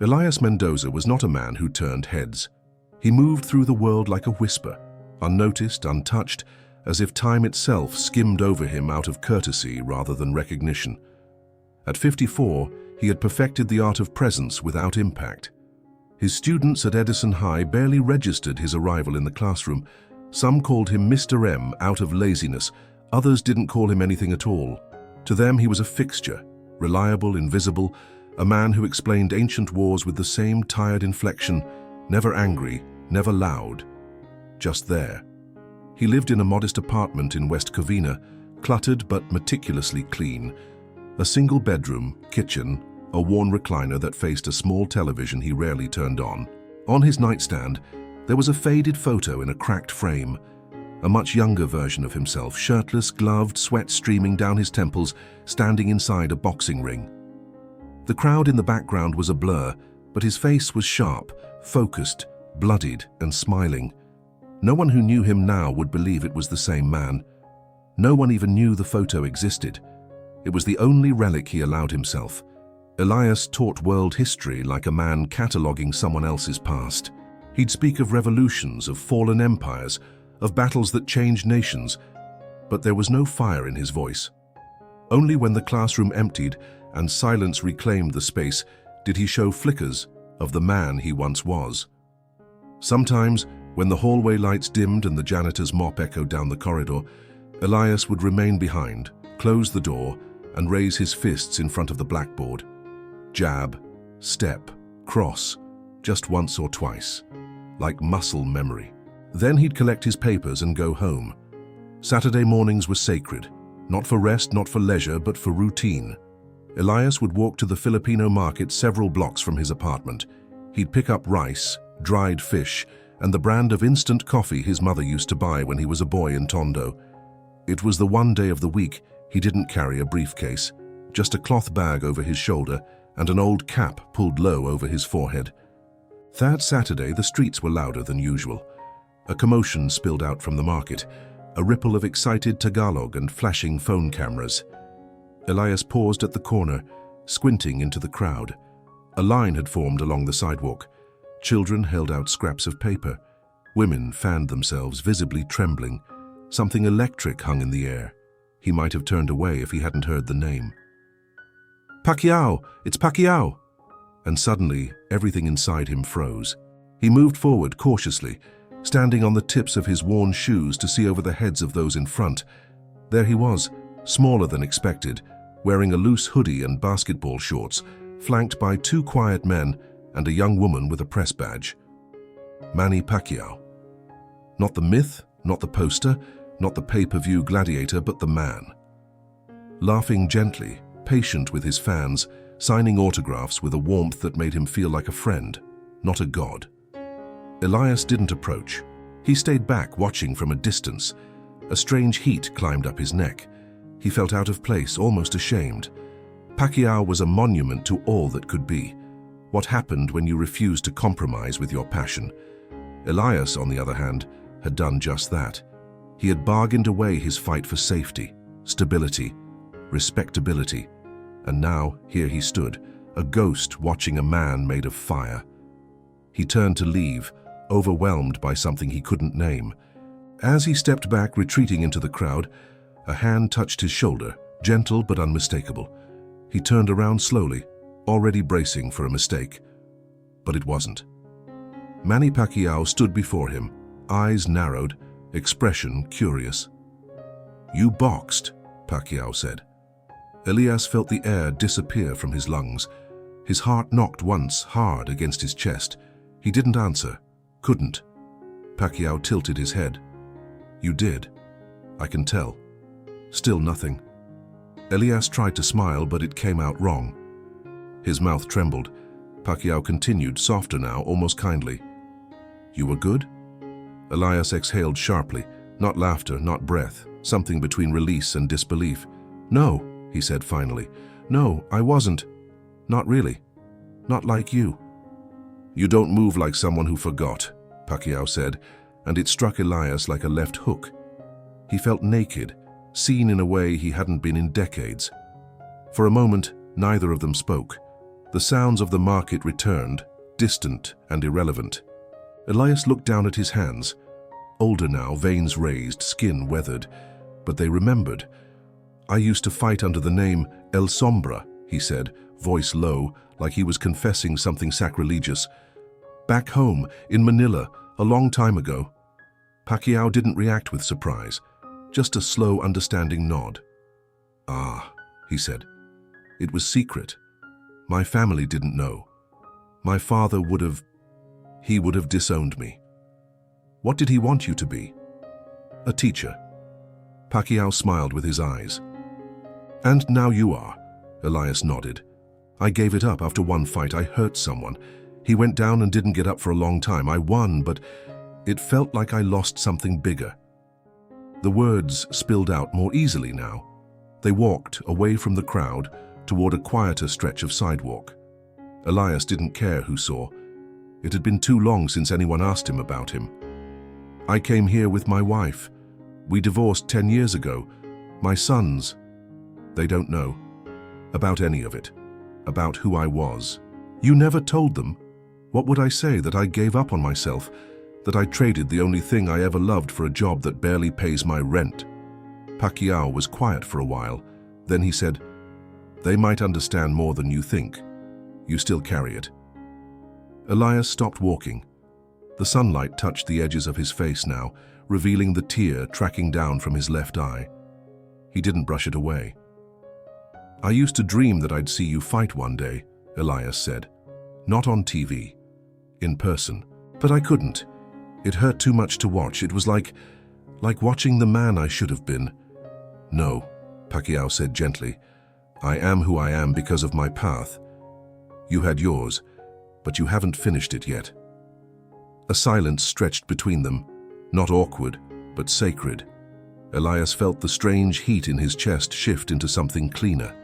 Elias Mendoza was not a man who turned heads. He moved through the world like a whisper, unnoticed, untouched, as if time itself skimmed over him out of courtesy rather than recognition. At 54, he had perfected the art of presence without impact. His students at Edison High barely registered his arrival in the classroom. Some called him Mr. M out of laziness, others didn't call him anything at all. To them he was a fixture, reliable, invisible, a man who explained ancient wars with the same tired inflection, never angry, never loud, just there. He lived in a modest apartment in West Covina, cluttered but meticulously clean. A single bedroom, kitchen, a worn recliner that faced a small television he rarely turned on. On his nightstand, there was a faded photo in a cracked frame, a much younger version of himself, shirtless, gloved, sweat streaming down his temples, standing inside a boxing ring. The crowd in the background was a blur, but his face was sharp, focused, bloodied, and smiling. No one who knew him now would believe it was the same man. No one even knew the photo existed. It was the only relic he allowed himself. Elias taught world history like a man cataloguing someone else's past. He'd speak of revolutions, of fallen empires, of battles that changed nations, but there was no fire in his voice. Only when the classroom emptied and silence reclaimed the space did he show flickers of the man he once was. Sometimes, when the hallway lights dimmed and the janitor's mop echoed down the corridor, Elias would remain behind, close the door, and raise his fists in front of the blackboard. Jab, step, cross, just once or twice, like muscle memory. Then he'd collect his papers and go home. Saturday mornings were sacred, not for rest, not for leisure, but for routine. Elias would walk to the Filipino market several blocks from his apartment. He'd pick up rice, dried fish, and the brand of instant coffee his mother used to buy when he was a boy in Tondo. It was the one day of the week he didn't carry a briefcase, just a cloth bag over his shoulder and an old cap pulled low over his forehead. That Saturday, the streets were louder than usual. A commotion spilled out from the market, a ripple of excited Tagalog and flashing phone cameras. Elias paused at the corner, squinting into the crowd. A line had formed along the sidewalk. Children held out scraps of paper. Women fanned themselves, visibly trembling. Something electric hung in the air. He might have turned away if he hadn't heard the name. "Pacquiao! It's Pacquiao!" And suddenly, everything inside him froze. He moved forward cautiously, standing on the tips of his worn shoes to see over the heads of those in front. There he was, smaller than expected, wearing a loose hoodie and basketball shorts, flanked by two quiet men and a young woman with a press badge. Manny Pacquiao. Not the myth, not the poster, not the pay-per-view gladiator, but the man. Laughing gently, patient with his fans, signing autographs with a warmth that made him feel like a friend, not a god. Elias didn't approach. He stayed back, watching from a distance. A strange heat climbed up his neck. He felt out of place, almost ashamed. Pacquiao was a monument to all that could be. What happened when you refused to compromise with your passion? Elias, on the other hand, had done just that. He had bargained away his fight for safety, stability, respectability. And now, here he stood, a ghost watching a man made of fire. He turned to leave, overwhelmed by something he couldn't name. As he stepped back, retreating into the crowd, a hand touched his shoulder, gentle but unmistakable. He turned around slowly, already bracing for a mistake. But it wasn't. Manny Pacquiao stood before him, eyes narrowed, expression curious. "You boxed," Pacquiao said. Elias felt the air disappear from his lungs. His heart knocked once hard against his chest. He didn't answer, couldn't. Pacquiao tilted his head. "You did. I can tell." Still nothing. Elias tried to smile, but it came out wrong. His mouth trembled. Pacquiao continued, softer now, almost kindly. "You were good?" Elias exhaled sharply, not laughter, not breath, something between release and disbelief. "No," he said finally. "No, I wasn't. Not really. Not like you." "You don't move like someone who forgot," Pacquiao said, and it struck Elias like a left hook. He felt naked, seen in a way he hadn't been in decades. For a moment, neither of them spoke. The sounds of the market returned, distant and irrelevant. Elias looked down at his hands. Older now, veins raised, skin weathered, but they remembered. "I used to fight under the name El Sombra," he said, voice low, like he was confessing something sacrilegious. "Back home, in Manila, a long time ago." Pacquiao didn't react with surprise, just a slow, understanding nod. "Ah," he said. "It was secret. My family didn't know. My father would have disowned me." "What did he want you to be?" "A teacher." Pacquiao smiled with his eyes. "And now you are," Elias nodded. "I gave it up after one fight. I hurt someone. He went down and didn't get up for a long time. I won, but it felt like I lost something bigger." The words spilled out more easily now. They walked away from the crowd toward a quieter stretch of sidewalk. Elias didn't care who saw. It had been too long since anyone asked him about him. "I came here with my wife. We divorced 10 years ago. My sons, they don't know about any of it, about who I was." "You never told them? What would I say? That I gave up on myself? That I traded the only thing I ever loved for a job that barely pays my rent?" Pacquiao was quiet for a while. Then he said, "They might understand more than you think. You still carry it." Elias stopped walking. The sunlight touched the edges of his face now, revealing the tear tracking down from his left eye. He didn't brush it away. "I used to dream that I'd see you fight one day," Elias said. "Not on TV, in person. But I couldn't. It hurt too much to watch. It was like watching the man I should have been." "No," Pacquiao said gently. "I am who I am because of my path. You had yours, but you haven't finished it yet." A silence stretched between them, not awkward, but sacred. Elias felt the strange heat in his chest shift into something cleaner.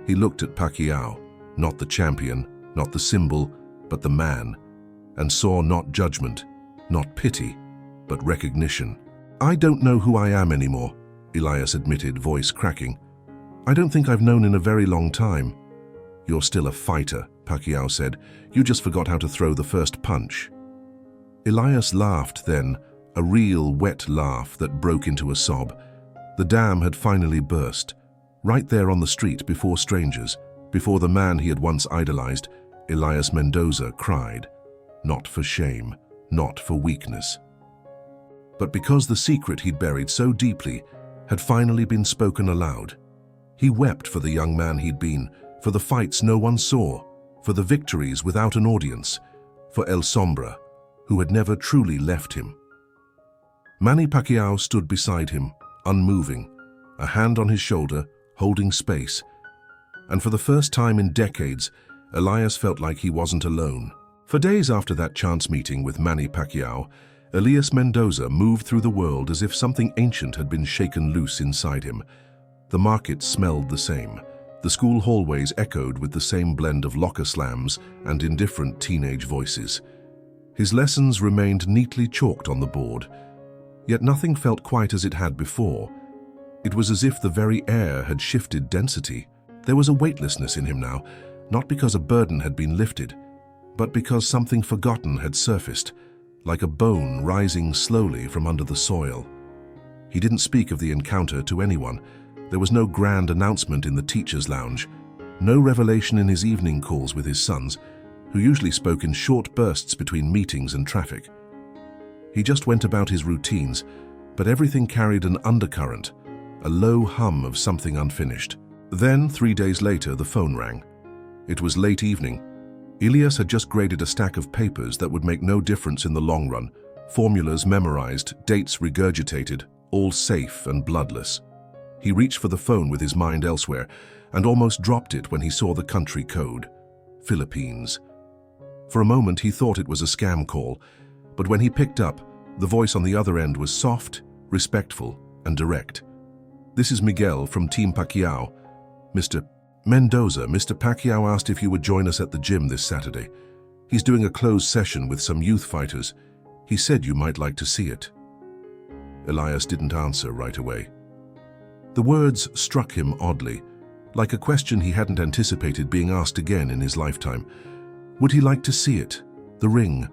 He looked at Pacquiao, not the champion, not the symbol, but the man, and saw not judgment, not pity, but recognition. "I don't know who I am anymore," Elias admitted, voice cracking. "I don't think I've known in a very long time." "You're still a fighter," Pacquiao said. "You just forgot how to throw the first punch." Elias laughed then, a real wet laugh that broke into a sob. The dam had finally burst. Right there on the street, before strangers, before the man he had once idolized, Elias Mendoza cried. Not for shame, not for weakness, but because the secret he'd buried so deeply had finally been spoken aloud. He wept for the young man he'd been, for the fights no one saw, for the victories without an audience, for El Sombra, who had never truly left him. Manny Pacquiao stood beside him, unmoving, a hand on his shoulder, holding space. And for the first time in decades, Elias felt like he wasn't alone. For days after that chance meeting with Manny Pacquiao, Elias Mendoza moved through the world as if something ancient had been shaken loose inside him. The market smelled the same. The school hallways echoed with the same blend of locker slams and indifferent teenage voices. His lessons remained neatly chalked on the board, yet nothing felt quite as it had before. It was as if the very air had shifted density. There was a weightlessness in him now, not because a burden had been lifted, but because something forgotten had surfaced, like a bone rising slowly from under the soil. He didn't speak of the encounter to anyone. There was no grand announcement in the teacher's lounge, no revelation in his evening calls with his sons, who usually spoke in short bursts between meetings and traffic. He just went about his routines, but everything carried an undercurrent, a low hum of something unfinished. Then, 3 days later, the phone rang. It was late evening. Elias had just graded a stack of papers that would make no difference in the long run, formulas memorized, dates regurgitated, all safe and bloodless. He reached for the phone with his mind elsewhere and almost dropped it when he saw the country code. Philippines. For a moment he thought it was a scam call, but when he picked up, the voice on the other end was soft, respectful, and direct. "This is Miguel from Team Pacquiao. Mr. Mendoza, Mr. Pacquiao asked if you would join us at the gym this Saturday. He's doing a closed session with some youth fighters. He said you might like to see it." Elias didn't answer right away. The words struck him oddly, like a question he hadn't anticipated being asked again in his lifetime. Would he like to see it? The ring,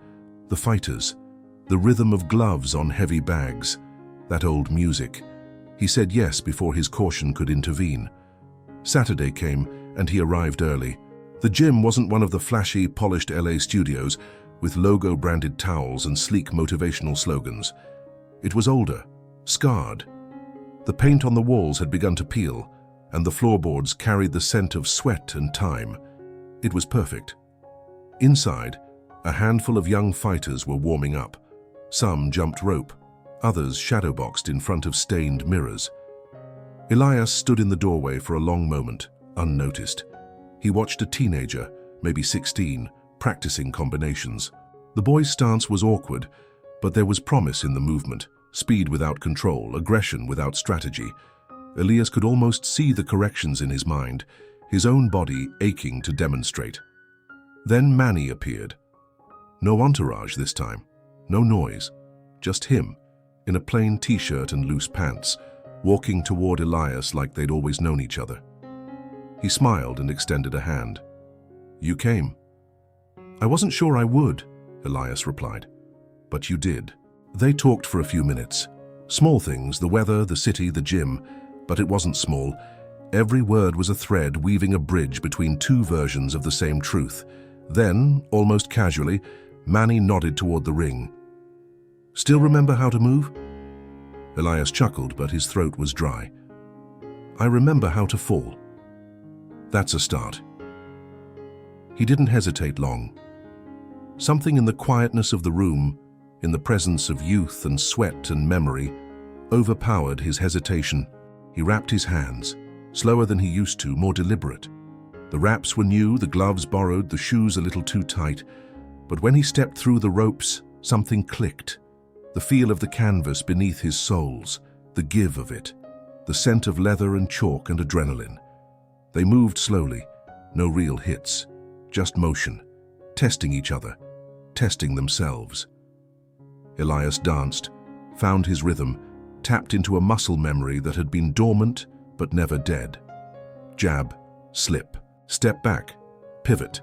the fighters, the rhythm of gloves on heavy bags, that old music. He said yes before his caution could intervene. Saturday came, and he arrived early. The gym wasn't one of the flashy, polished LA studios with logo-branded towels and sleek motivational slogans. It was older, scarred. The paint on the walls had begun to peel, and the floorboards carried the scent of sweat and time. It was perfect. Inside, a handful of young fighters were warming up. Some jumped rope, others shadowboxed in front of stained mirrors. Elias stood in the doorway for a long moment, unnoticed. He watched a teenager, maybe 16, practicing combinations. The boy's stance was awkward, but there was promise in the movement, speed without control, aggression without strategy. Elias could almost see the corrections in his mind, his own body aching to demonstrate. Then Manny appeared. No entourage this time, no noise, just him, in a plain t-shirt and loose pants, walking toward Elias like they'd always known each other. He smiled and extended a hand. "You came." "I wasn't sure I would," Elias replied. "But you did." They talked for a few minutes. Small things, the weather, the city, the gym, but it wasn't small. Every word was a thread weaving a bridge between two versions of the same truth. Then, almost casually, Manny nodded toward the ring. "Still remember how to move?" Elias chuckled, but his throat was dry. "I remember how to fall." "That's a start." He didn't hesitate long. Something in the quietness of the room, in the presence of youth and sweat and memory, overpowered his hesitation. He wrapped his hands, slower than he used to, more deliberate. The wraps were new, the gloves borrowed, the shoes a little too tight. But when he stepped through the ropes, something clicked. The feel of the canvas beneath his soles, the give of it, the scent of leather and chalk and adrenaline. They moved slowly, no real hits, just motion, testing each other, testing themselves. Elias danced, found his rhythm, tapped into a muscle memory that had been dormant but never dead. Jab, slip, step back, pivot.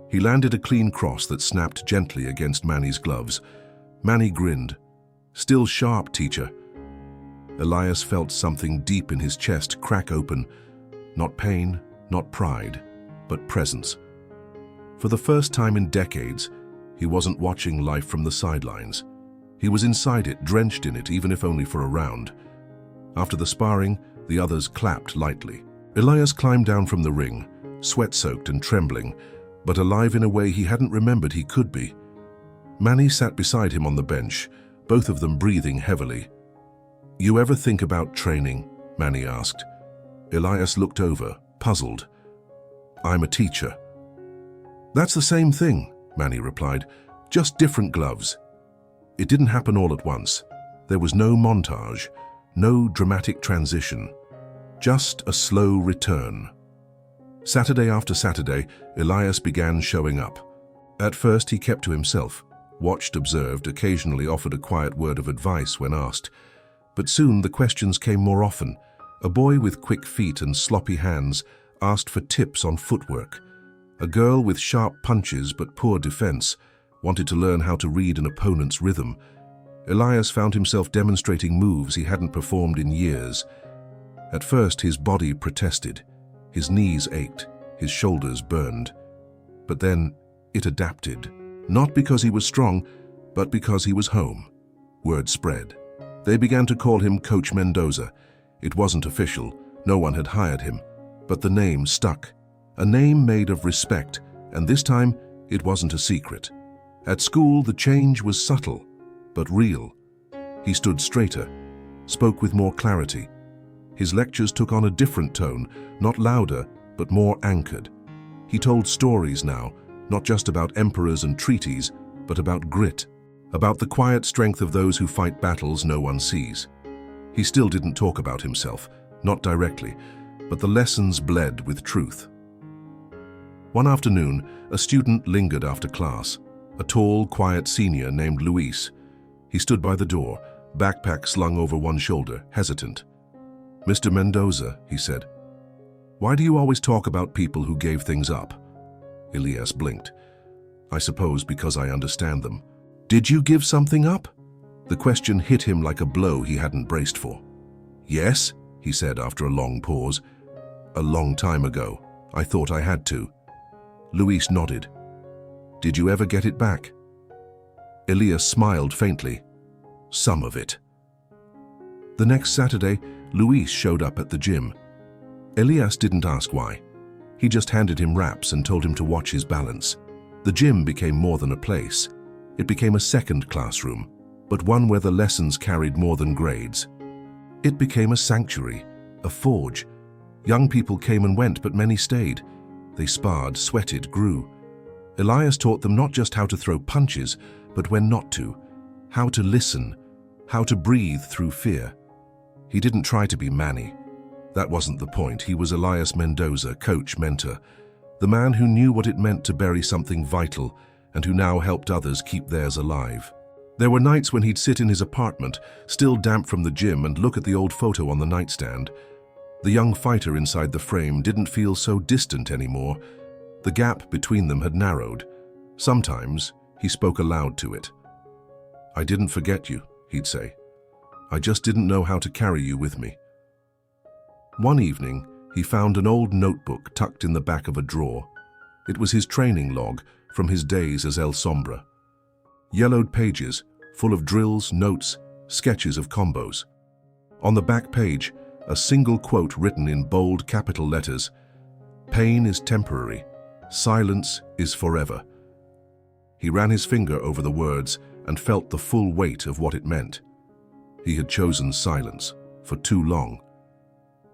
He landed a clean cross that snapped gently against Manny's gloves. Manny grinned. "Still sharp, teacher." Elias felt something deep in his chest crack open. Not pain, not pride, but presence. For the first time in decades, he wasn't watching life from the sidelines. He was inside it, drenched in it, even if only for a round. After the sparring, the others clapped lightly. Elias climbed down from the ring, sweat-soaked and trembling, but alive in a way he hadn't remembered he could be. Manny sat beside him on the bench, both of them breathing heavily. "You ever think about training?" Manny asked. Elias looked over, puzzled. "I'm a teacher." "That's the same thing," Manny replied, "just different gloves." It didn't happen all at once. There was no montage, no dramatic transition, just a slow return. Saturday after Saturday, Elias began showing up. At first he kept to himself, watched, observed, occasionally offered a quiet word of advice when asked. But soon the questions came more often. A boy with quick feet and sloppy hands asked for tips on footwork. A girl with sharp punches but poor defense wanted to learn how to read an opponent's rhythm. Elias found himself demonstrating moves he hadn't performed in years. At first his body protested. His knees ached, his shoulders burned. But then it adapted. Not because he was strong, but because he was home. Word spread. They began to call him Coach Mendoza. It wasn't official, no one had hired him, but the name stuck. A name made of respect, and this time it wasn't a secret. At school the change was subtle, but real. He stood straighter, spoke with more clarity. His lectures took on a different tone, not louder, but more anchored. He told stories now, not just about emperors and treaties, but about grit, about the quiet strength of those who fight battles no one sees. He still didn't talk about himself, not directly, but the lessons bled with truth. One afternoon, a student lingered after class, a tall, quiet senior named Luis. He stood by the door, backpack slung over one shoulder, hesitant. "Mr. Mendoza," he said. Why do you always talk about people who gave things up? Elias blinked. I suppose because I understand them. Did you give something up? The question hit him like a blow he hadn't braced for. Yes, he said after a long pause. A long time ago. I thought I had to. Luis nodded. Did you ever get it back? Elias smiled faintly. Some of it. The next Saturday, Luis showed up at the gym. Elias didn't ask why. He just handed him wraps and told him to watch his balance. The gym became more than a place. It became a second classroom, but one where the lessons carried more than grades. It became a sanctuary, a forge. Young people came and went, but many stayed. They sparred, sweated, grew. Elias taught them not just how to throw punches, but when not to, how to listen, how to breathe through fear. He didn't try to be Manny. That wasn't the point. He was Elias Mendoza, coach, mentor, the man who knew what it meant to bury something vital and who now helped others keep theirs alive. There were nights when he'd sit in his apartment, still damp from the gym, and look at the old photo on the nightstand. The young fighter inside the frame didn't feel so distant anymore. The gap between them had narrowed. Sometimes he spoke aloud to it. I didn't forget you, he'd say. I just didn't know how to carry you with me. One evening, he found an old notebook tucked in the back of a drawer. It was his training log from his days as El Sombra. Yellowed pages, full of drills, notes, sketches of combos. On the back page, a single quote written in bold capital letters. Pain is temporary. Silence is forever. He ran his finger over the words and felt the full weight of what it meant. He had chosen silence for too long.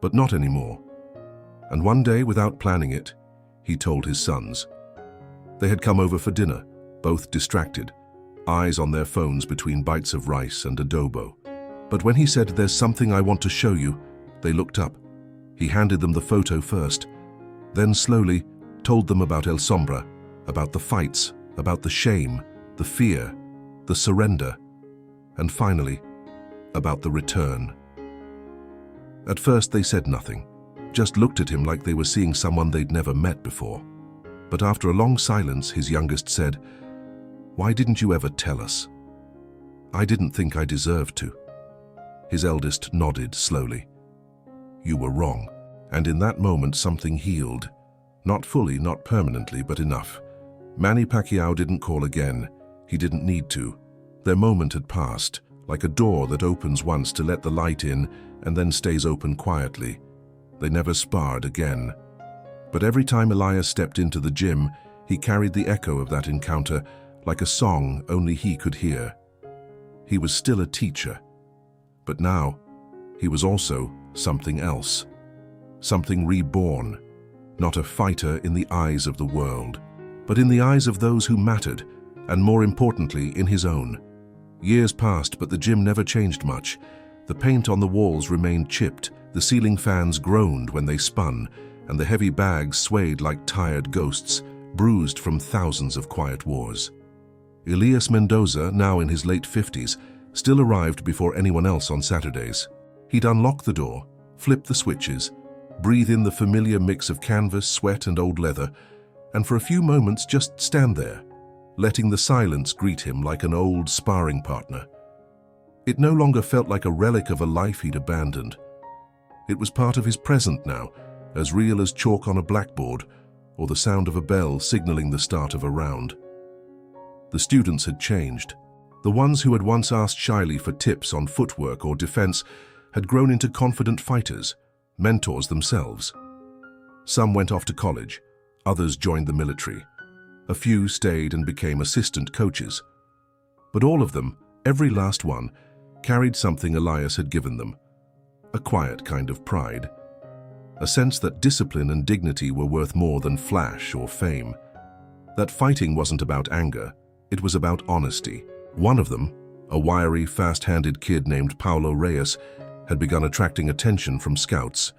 But not anymore. And one day, without planning it, he told his sons. They had come over for dinner, both distracted, eyes on their phones between bites of rice and adobo. But when he said, "There's something I want to show you," they looked up. He handed them the photo first, then slowly told them about El Sombra, about the fights, about the shame, the fear, the surrender, and finally, about the return. At first they said nothing, just looked at him like they were seeing someone they'd never met before. But after a long silence, his youngest said, "Why didn't you ever tell us?" "I didn't think I deserved to." His eldest nodded slowly. "You were wrong." And in that moment something healed. Not fully, not permanently, but enough. Manny Pacquiao didn't call again. He didn't need to. Their moment had passed, like a door that opens once to let the light in and then stays open quietly. They never sparred again. But every time Elias stepped into the gym, he carried the echo of that encounter like a song only he could hear. He was still a teacher, but now he was also something else. Something reborn, not a fighter in the eyes of the world, but in the eyes of those who mattered, and more importantly, in his own. Years passed, but the gym never changed much. The paint on the walls remained chipped, the ceiling fans groaned when they spun, and the heavy bags swayed like tired ghosts, bruised from thousands of quiet wars. Elias Mendoza, now in his late 50s, still arrived before anyone else on Saturdays. He'd unlock the door, flip the switches, breathe in the familiar mix of canvas, sweat, and old leather, and for a few moments just stand there, letting the silence greet him like an old sparring partner. It no longer felt like a relic of a life he'd abandoned. It was part of his present now, as real as chalk on a blackboard or the sound of a bell signaling the start of a round. The students had changed. The ones who had once asked shyly for tips on footwork or defense had grown into confident fighters, mentors themselves. Some went off to college, others joined the military. A few stayed and became assistant coaches. But all of them, every last one, carried something Elias had given them. A quiet kind of pride. A sense that discipline and dignity were worth more than flash or fame. That fighting wasn't about anger, it was about honesty. One of them, a wiry, fast-handed kid named Paulo Reyes, had begun attracting attention from scouts.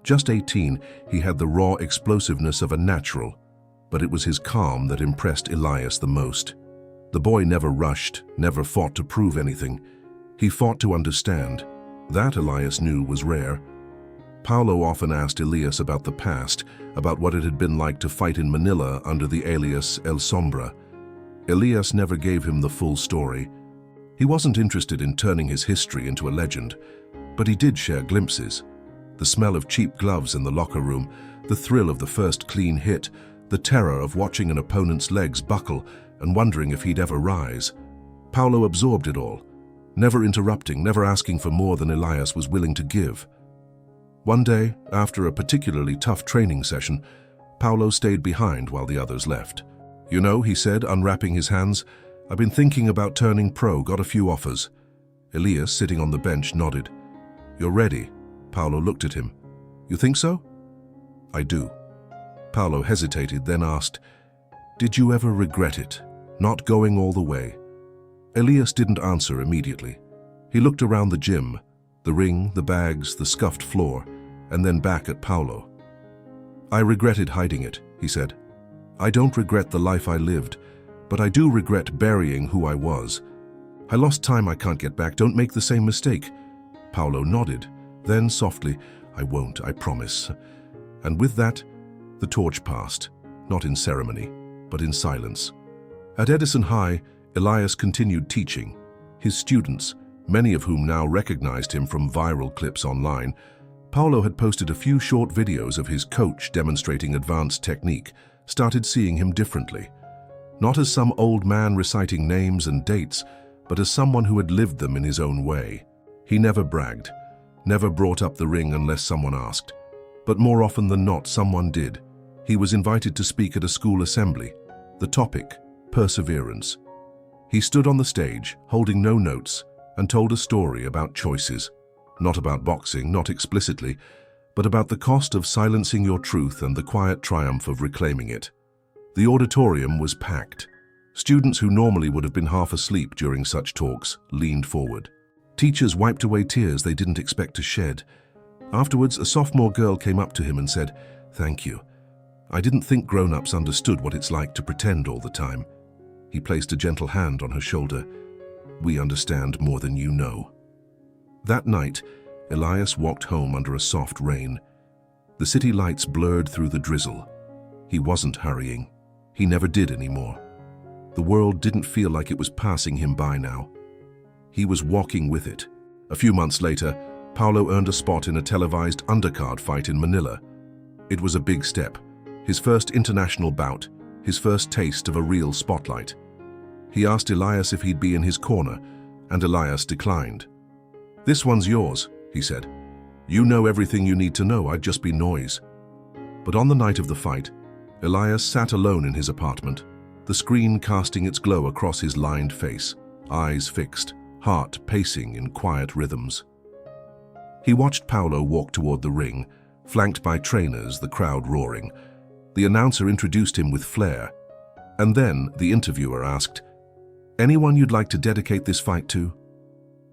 Just 18, he had the raw explosiveness of a natural, but it was his calm that impressed Elias the most. The boy never rushed, never fought to prove anything. He fought to understand. That, Elias knew, was rare. Paulo often asked Elias about the past, about what it had been like to fight in Manila under the alias El Sombra. Elias never gave him the full story. He wasn't interested in turning his history into a legend, but he did share glimpses. The smell of cheap gloves in the locker room, the thrill of the first clean hit, the terror of watching an opponent's legs buckle and wondering if he'd ever rise. Paulo absorbed it all, never interrupting, never asking for more than Elias was willing to give. One day, after a particularly tough training session, Paulo stayed behind while the others left. "You know," he said, unwrapping his hands, "I've been thinking about turning pro, got a few offers." Elias, sitting on the bench, nodded. "You're ready?" Paulo looked at him. "You think so?" "I do." Paulo hesitated, then asked, "Did you ever regret it, not going all the way?" Elias didn't answer immediately. He looked around the gym, the ring, the bags, the scuffed floor, and then back at Paulo. "I regretted hiding it," he said. "I don't regret the life I lived, but I do regret burying who I was. I lost time I can't get back, don't make the same mistake." Paulo nodded, then softly, "I won't, I promise." And with that, the torch passed, not in ceremony, but in silence. At Edison High, Elias continued teaching. His students, many of whom now recognized him from viral clips online, Paulo had posted a few short videos of his coach demonstrating advanced technique, started seeing him differently. Not as some old man reciting names and dates, but as someone who had lived them in his own way. He never bragged, never brought up the ring unless someone asked. But more often than not, someone did. He was invited to speak at a school assembly. The topic, perseverance. He stood on the stage, holding no notes, and told a story about choices. Not about boxing, not explicitly, but about the cost of silencing your truth and the quiet triumph of reclaiming it. The auditorium was packed. Students who normally would have been half asleep during such talks leaned forward. Teachers wiped away tears they didn't expect to shed. Afterwards, a sophomore girl came up to him and said, "Thank you. I didn't think grown-ups understood what it's like to pretend all the time." He placed a gentle hand on her shoulder. "We understand more than you know." That night, Elias walked home under a soft rain. The city lights blurred through the drizzle. He wasn't hurrying. He never did anymore. The world didn't feel like it was passing him by now. He was walking with it. A few months later, Paulo earned a spot in a televised undercard fight in Manila. It was a big step. His first international bout, his first taste of a real spotlight. He asked Elias if he'd be in his corner, and Elias declined. "This one's yours," he said. "You know everything you need to know, I'd just be noise." But on the night of the fight, Elias sat alone in his apartment, the screen casting its glow across his lined face, eyes fixed, heart pacing in quiet rhythms. He watched Paulo walk toward the ring, flanked by trainers, the crowd roaring. The announcer introduced him with flair, and then the interviewer asked, "Anyone you'd like to dedicate this fight to?"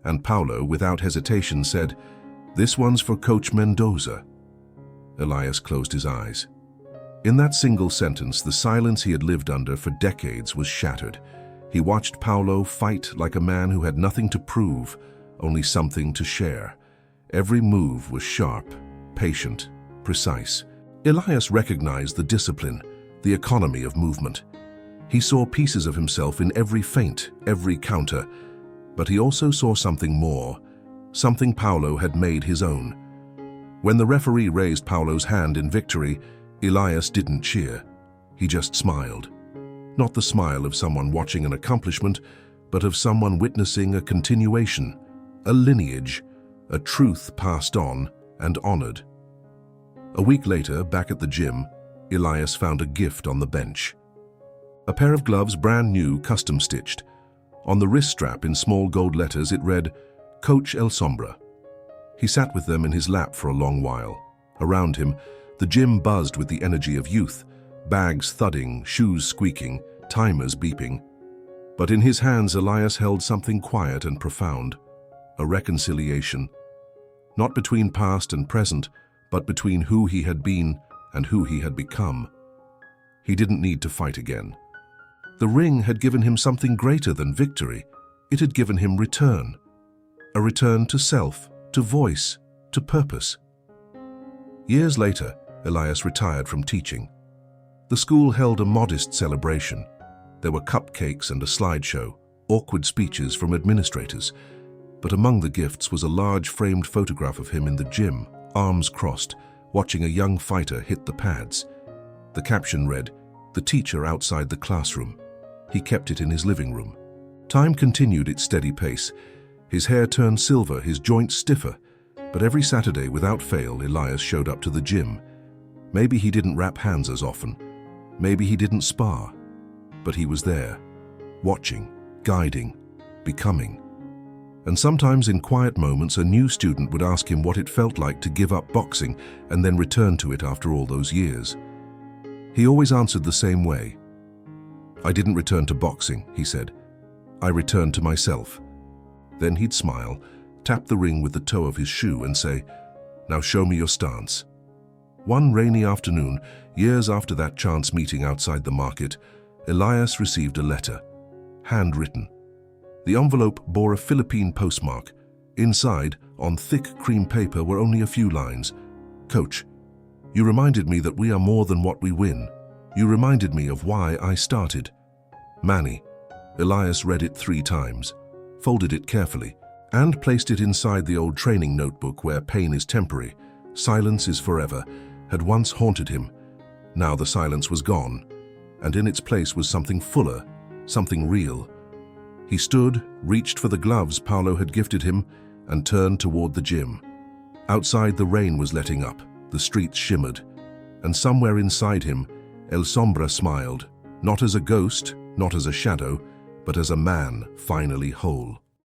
And Paulo, without hesitation, said, "This one's for Coach Mendoza." Elias closed his eyes. In that single sentence, the silence he had lived under for decades was shattered. He watched Paulo fight like a man who had nothing to prove, only something to share. Every move was sharp, patient, precise. Elias recognized the discipline, the economy of movement. He saw pieces of himself in every feint, every counter, but he also saw something more, something Paulo had made his own. When the referee raised Paulo's hand in victory, Elias didn't cheer. He just smiled. Not the smile of someone watching an accomplishment, but of someone witnessing a continuation, a lineage, a truth passed on and honored. A week later, back at the gym, Elias found a gift on the bench. A pair of gloves, brand new, custom-stitched. On the wrist strap in small gold letters it read, "Coach El Sombra." He sat with them in his lap for a long while. Around him, the gym buzzed with the energy of youth, bags thudding, shoes squeaking, timers beeping. But in his hands, Elias held something quiet and profound, a reconciliation. Not between past and present, but between who he had been and who he had become. He didn't need to fight again. The ring had given him something greater than victory. It had given him return. A return to self, to voice, to purpose. Years later, Elias retired from teaching. The school held a modest celebration. There were cupcakes and a slideshow, awkward speeches from administrators. But among the gifts was a large framed photograph of him in the gym, arms crossed, watching a young fighter hit the pads. The caption read, "The teacher outside the classroom." He kept it in his living room. Time continued its steady pace. His hair turned silver, his joints stiffer. But every Saturday, without fail, Elias showed up to the gym. Maybe he didn't wrap hands as often. Maybe he didn't spar. But he was there, watching, guiding, becoming. And sometimes in quiet moments, a new student would ask him what it felt like to give up boxing and then return to it after all those years. He always answered the same way. "I didn't return to boxing," he said. "I returned to myself." Then he'd smile, tap the ring with the toe of his shoe and say, "Now show me your stance." One rainy afternoon, years after that chance meeting outside the market, Elias received a letter, handwritten. The envelope bore a Philippine postmark. Inside, on thick cream paper, were only a few lines. "Coach, you reminded me that we are more than what we win. You reminded me of why I started. Manny." Elias read it 3 times, folded it carefully, and placed it inside the old training notebook where pain is temporary, silence is forever, had once haunted him. Now the silence was gone, and in its place was something fuller, something real. He stood, reached for the gloves Paolo had gifted him, and turned toward the gym. Outside, the rain was letting up, the streets shimmered, and somewhere inside him, El Sombra smiled, not as a ghost, not as a shadow, but as a man finally whole.